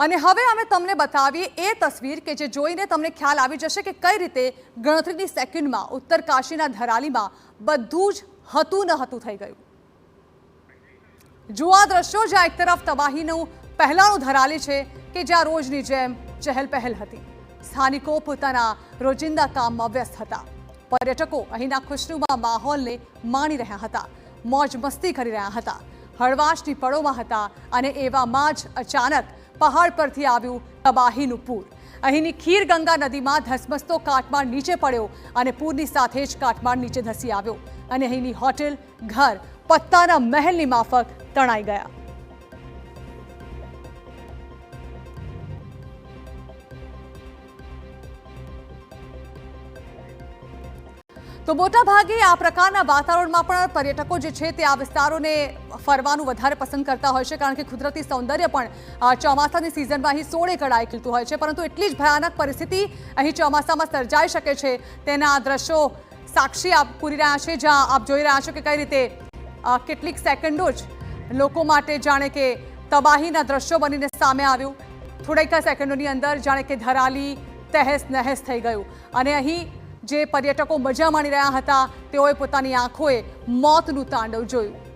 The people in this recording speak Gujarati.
અને હવે અમે તમને બતાવીએ એ તસવીર કે જે જોઈને તમને ખ્યાલ આવી જશે કે કઈ રીતે ગણતરીની સેકન્ડમાં ઉત્તરકાશીના ધરાલીમાં બધું જ હતું ન હતું થઈ ગયું। જુઓ આ દ્રશ્યો, જ્યાં એક તરફ તબાહીનું પહેલાનું ધરાલી છે કે જ્યાં રોજની જેમ ચહેલપહેલ હતી। સ્થાનિકો પોતાના રોજિંદા કામમાં વ્યસ્ત હતા। પર્યટકો અહીંના ખુશનુમા માહોલને માણી રહ્યા હતા, મોજ મસ્તી કરી રહ્યા હતા, હળવાશની પળોમાં હતા અને એવામાં જ અચાનક પહાડ પરથી આવ્યું તબાહીનું પૂર। અહીંની ખીર ગંગા નદીમાં ધસમસતો કાટમાળ નીચે પડ્યો અને પૂરની સાથે જ કાટમાળ નીચે ધસી આવ્યો અને અહીંની હોટેલ, ઘર, પત્તાના મહેલની માફક તણાઈ ગયા। તો મોટા ભાગે આ પ્રકારના વાતાવરણમાં પણ પર્યટકો જે છે તે આ વિસ્તારોને ફરવાનું વધારે પસંદ કરતા હોય છે, કારણ કે કુદરતી સૌંદર્ય પણ ચોમાસાની સિઝનમાં અહીં સોળે કળાએ ખીલતું હોય છે। પરંતુ એટલી જ ભયાનક પરિસ્થિતિ અહીં ચોમાસામાં સર્જાઈ શકે છે તેના આ દ્રશ્યો સાક્ષી પૂરી રહ્યા છે, જ્યાં આપ જોઈ રહ્યા છો કે કઈ રીતે કેટલીક સેકન્ડો જ લોકો માટે જાણે કે તબાહીના દ્રશ્યો બનીને સામે આવ્યું। થોડીક સેકન્ડોની અંદર જાણે કે ધરાલી તહેસ નહેસ થઈ ગયું અને અહીં જે પર્યટકો મજા માણી રહ્યા હતા તેઓએ પોતાની આંખોએ મોતનું તાંડવ જોયું।